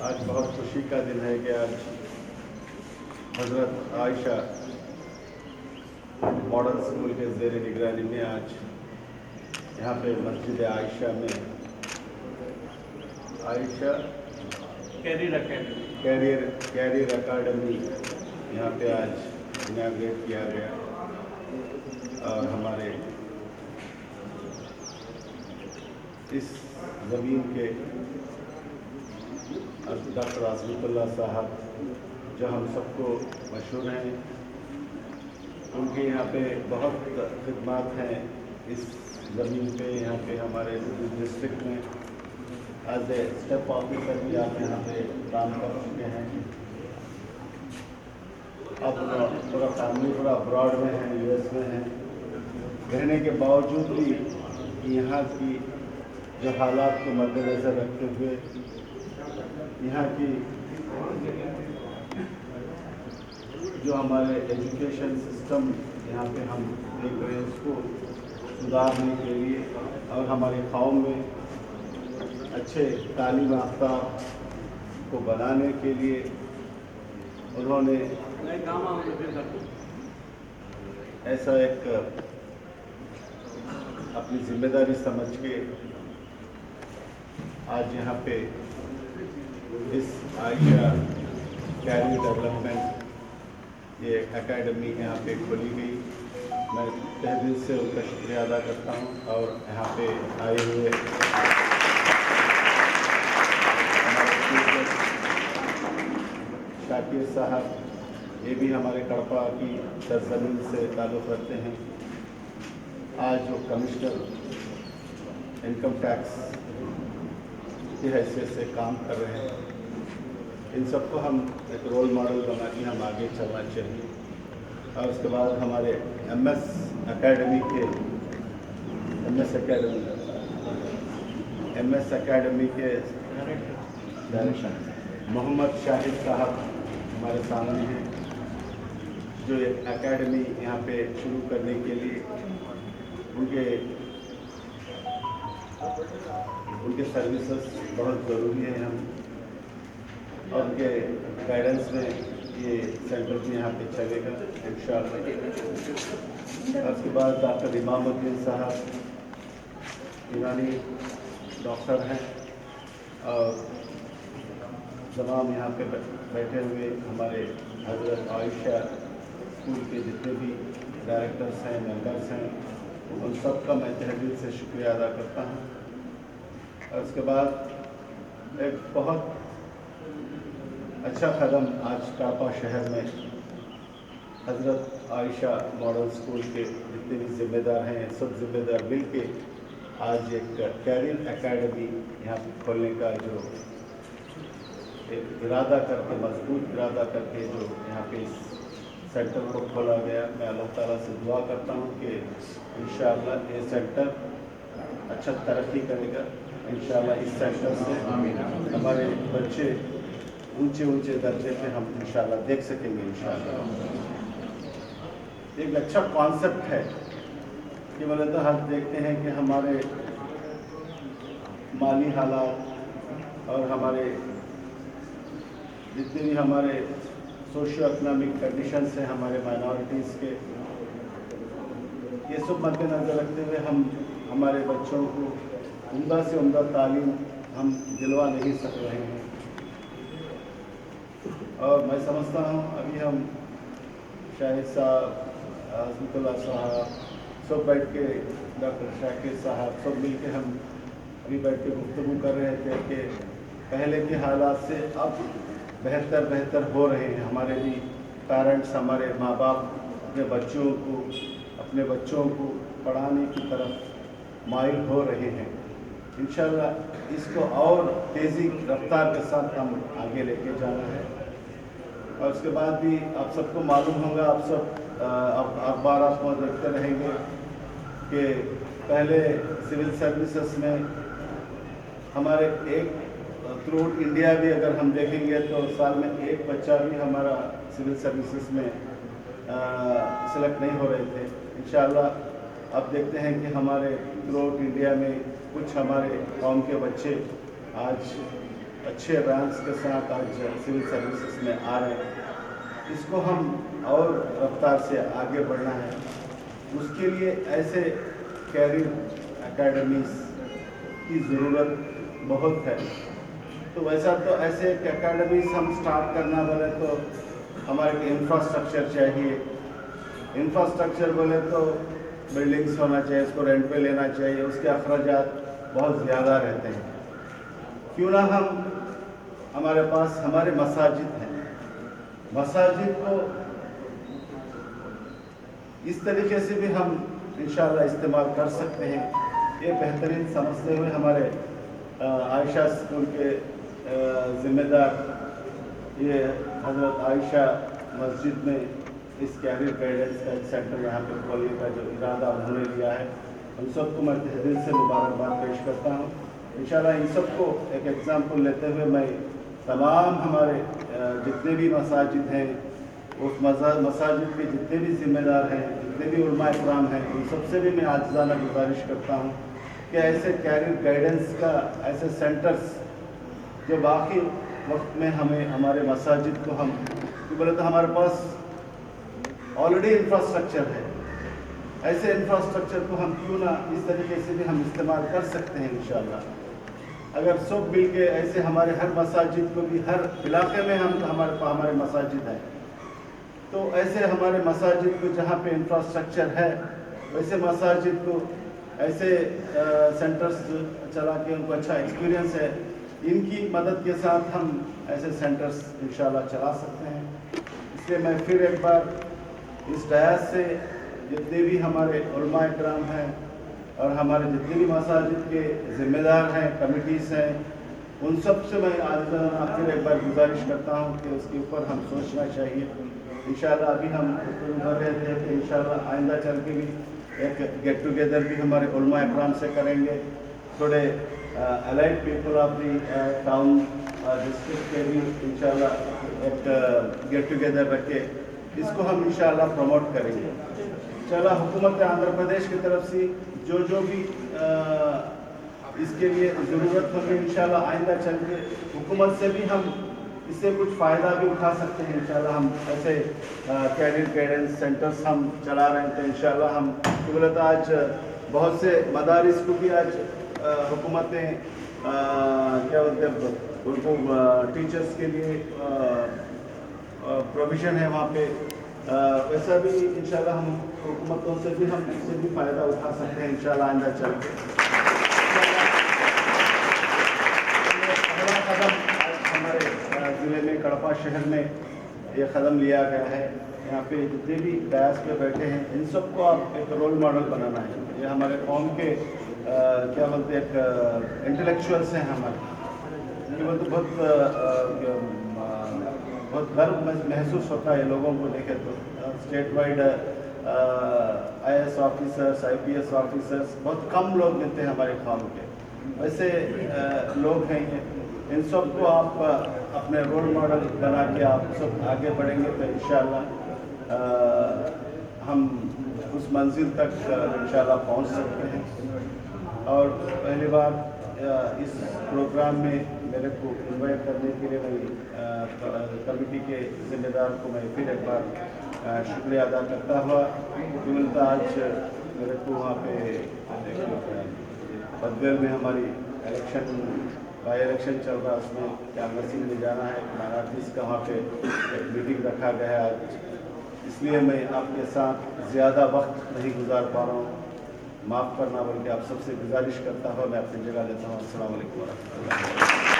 آج بہت خوشی کا دن ہے کہ آج حضرت عائشہ ماڈل اسکول کے زیر نگرانی میں آج یہاں پہ مسجد عائشہ میں عائشہ کیریئر اکیڈمی یہاں پہ آج اناگریٹ کیا گیا اور ہمارے اس زمین کے ڈاکٹر عظمت اللہ صاحب جو ہم سب کو مشہور ہیں، ان کے یہاں پہ بہت خدمات ہیں اس زمین پہ. یہاں پہ ہمارے ڈسٹرکٹ میں ایز اے اسٹیپ آفیسر بھی آپ یہاں پہ کام کر چکے ہیں. اب پورا فیملی پورا ابراڈ میں ہیں، یو ایس میں ہیں. رہنے کے باوجود بھی یہاں کی جو حالات کو مد نظر رکھتے ہوئے یہاں کی جو ہمارے ایجوکیشن سسٹم یہاں پہ ہم دیکھ رہے ہیں، اس کو سدھارنے کے لیے اور ہماری قوم میں اچھے تعلیم یافتہ کو بنانے کے لیے انہوں نے ایسا ایک اپنی ذمہ داری سمجھ کے آج یہاں پہ اس عائشہ کیریئر ڈیولپمنٹ یہ اکیڈمی یہاں پہ کھولی گئی. میں تہ دل سے ان کا شکریہ ادا کرتا ہوں اور یہاں پہ آئے ہوئے شاکر صاحب، یہ بھی ہمارے کڑپا کی سرزمین سے تعلق رکھتے ہیں. آج جو کمشنر انکم ٹیکس کی حیثیت سے کام کر رہے ہیں، ان سب کو ہم ایک رول ماڈل بنا کے ہم آگے چلنا چاہیے. اور اس کے بعد ہمارے ایم ایس اکیڈمی کے محمد شاہد صاحب ہمارے سامنے ہیں، جو ایک اکیڈمی یہاں پہ شروع کرنے کے لیے ان کے سروسز بہت ضروری ہیں اور ان کے گائیڈنس میں یہ سینٹر بھی یہاں پہ چلے گا انشاءاللہ. اس کے بعد ڈاکٹر امام الدین صاحب ایرانی ڈاکٹر ہیں اور تمام یہاں پہ بیٹھے ہوئے ہمارے حضرت عائشہ اسکول کے جتنے بھی ڈائریکٹرس ہیں، ممبرس ہیں، ان سب کا میں تہ دل سے شکریہ ادا کرتا ہوں. اور اس کے بعد ایک بہت اچھا قدم آج کاپا شہر میں حضرت عائشہ ماڈل اسکول کے جتنے بھی ذمہ دار ہیں، سب ذمہ دار مل کے آج ایک کیریئر اکیڈمی یہاں پہ کھولنے کا جو ایک ارادہ کر کے، مضبوط ارادہ کر کے جو یہاں پہ اس سینٹر کو کھولا گیا. میں اللہ تعالیٰ سے دعا کرتا ہوں کہ انشاءاللہ یہ سینٹر اچھا ترقی کرے گا. انشاءاللہ اس سینٹر سے ہمارے بچے اونچے درجے پہ ہم انشاءاللہ دیکھ سکیں گے. انشاءاللہ ایک اچھا کانسیپٹ ہے کہ والدہ ہم دیکھتے ہیں کہ ہمارے مالی حالات اور ہمارے جتنے بھی ہمارے سوشیو اکنامک کنڈیشنس ہیں ہمارے مائنورٹیز کے، یہ سب مد نظر رکھتے ہوئے ہم ہمارے بچوں کو عمدہ سے عمدہ تعلیم ہم دلوا نہیں سک رہے ہیں. اور میں سمجھتا ہوں ابھی ہم شاہد صاحب، عظمت اللہ صاحب سب بیٹھ کے، ڈاکٹر شاکر صاحب سب مل کے ہم ابھی بیٹھ کے گفتگو کر رہے تھے کہ پہلے کے حالات سے اب بہتر ہو رہے ہیں. ہمارے بھی پیرنٹس، ہمارے ماں باپ اپنے بچوں کو پڑھانے کی طرف مائل ہو رہے ہیں. انشاءاللہ اس کو اور تیزی رفتار کے ساتھ ہم آگے لے کے جانا ہے. اور اس کے بعد بھی آپ سب کو معلوم ہوگا، آپ سب اخبارات میں دیکھتے رہیں گے کہ پہلے سول سروسز میں ہمارے ایک تھرو آؤٹ انڈیا بھی اگر ہم دیکھیں گے تو سال میں ایک بچہ بھی ہمارا سول سروسز میں سلیکٹ نہیں ہو رہے تھے. انشاءاللہ اب دیکھتے ہیں کہ ہمارے تھرو آؤٹ انڈیا میں کچھ ہمارے قوم کے بچے آج अच्छे रैंक्स के साथ आज सिविल सर्विसेज में आ रहे हैं, इसको हम और रफ्तार से आगे बढ़ना है। उसके लिए ऐसे कैरियर एकेडमीज की ज़रूरत बहुत है। तो वैसा तो ऐसे एकेडमीज हम स्टार्ट करना बोले तो हमारे इंफ्रास्ट्रक्चर चाहिए। इंफ्रास्ट्रक्चर बोले तो बिल्डिंग्स होना चाहिए, उसको रेंट पे लेना चाहिए, उसके अखराजात बहुत ज़्यादा रहते हैं। क्यों ना हमारे पास हमारे मसाजिद हैं, मसाजिद को इस तरीके से भी हम इंशाअल्लाह इस्तेमाल कर सकते हैं। ये बेहतरीन समझते हुए हमारे आयशा स्कूल के ज़िम्मेदार ये हज़रत आयशा मस्जिद में इस कैरियर गाइडेंस का एक सेंटर यहाँ पे खोलने का जो इरादा उन्होंने लिया है, उन सबको मैं तहे दिल से मुबारकबाद पेश करता हूँ। इंशाअल्लाह इन सबको एक एग्ज़ाम्पल लेते हुए मैं तमाम हमारे जितने भी मसाजिद हैं, उस मसाजिद के जितने भी ज़िम्मेदार हैं, जितने भी उलमा इकराम हैं, उन सबसे भी मैं आजिज़ाना गुजारिश करता हूँ कि ऐसे कैरियर गाइडेंस का ऐसे सेंटर्स जो बाकी वक्त में हमें हमारे मसाजिद को हम बोले तो हमारे पास ऑलरेडी इंफ्रास्ट्रक्चर है, ऐसे इंफ्रास्ट्रक्चर को हम क्यों ना इस तरीके से भी हम इस्तेमाल कर सकते हैं इंशाअल्लाह। अगर सब मिल के ऐसे हमारे हर मसाजिद को भी हर इलाके में हमारे मसाजिद हैं, तो ऐसे हमारे मसाजिद को जहाँ पे इंफ्रास्ट्रक्चर है वैसे मसाजिद को ऐसे सेंटर्स चला के उनको अच्छा एक्सपीरियंस है, इनकी मदद के साथ हम ऐसे सेंटर्स इंशाअल्लाह चला सकते हैं। इसलिए मैं फिर एक बार इस डयास से जितने भी हमारे उलमा इकराम हैं और हमारे जितने भी मसाजिद के ज़िम्मेदार हैं, कमिटीज़ हैं, उन सब से मैं आजिज़ाना फिर एक बार गुजारिश करता हूँ कि उसके ऊपर हम सोचना चाहिए। इंशाअल्लाह अभी हम कर रहे थे कि इंशाअल्लाह आइंदा चल के भी एक गेट टुगेदर भी हमारे उलमा इकराम से करेंगे। थोड़े allied people of the town district के भी इंशाअल्लाह एक गेट टुगेदर रख के इसको हम इंशाअल्लाह प्रमोट करेंगे। चला हुकूमत आंध्र प्रदेश की तरफ से जो भी इसके लिए ज़रूरत होगी इंशाअल्लाह आइंदा चल के हुकूमत से भी हम इससे कुछ फ़ायदा भी उठा सकते हैं। इंशाअल्लाह हम ऐसे कैरियर गाइडेंस सेंटर्स हम चला रहे हैं, तो इंशाअल्लाह हम बोले तो आज बहुत से मदारिस को भी आज हुकूमतें क्या बोलते हैं उनको टीचर्स के लिए प्रोविज़न है वहाँ पे, वैसा भी इंशाअल्लाह हम हुकूमतों से भी हम इससे भी फ़ायदा उठा सकते हैं इंशाअल्लाह आइंदा चल के। पहला कदम आज हमारे ज़िले में कड़पा शहर में ये कदम लिया गया है। यहाँ पे जितने भी डायस पे बैठे हैं इन सबको आप एक रोल मॉडल बनाना है। ये हमारे कौम के क्या बोलते हैं एक इंटेलेक्चुअल्स हैं हमारे, ये बोलते बहुत गर्व महसूस होता है लोगों को देखे तो। State wide IAS officers, IPS officers बहुत कम लोग मिलते हैं हमारे कौम के, वैसे लोग हैं ये। इन सब को आप अपने रोल मॉडल बना के आप सब आगे बढ़ेंगे तो इंशाअल्लाह हम उस मंजिल तक इंशाअल्लाह पहुंच सकते हैं। और पहली बार इस प्रोग्राम में मेरे को इन्वाइट करने के लिए मैं कमेटी के ज़िम्मेदार को मैं फिर एक बार शुक्रिया अदा करता हुआ कि मिलता आज मेरे को वहाँ पे बदगल में हमारी बाई इलेक्शन चल रहा है, उसमें क्या नसीब में जाना है, माइनॉरिटीज़ का वहाँ पे एक मीटिंग रखा गया है आज, इसलिए मैं आपके साथ ज़्यादा वक्त नहीं गुजार पा रहा हूँ, माफ़ करना, बल्कि आप सबसे गुजारिश करता हुआ मैं अपनी जगह लेता हूँ। अस्सलाम वालेकुम।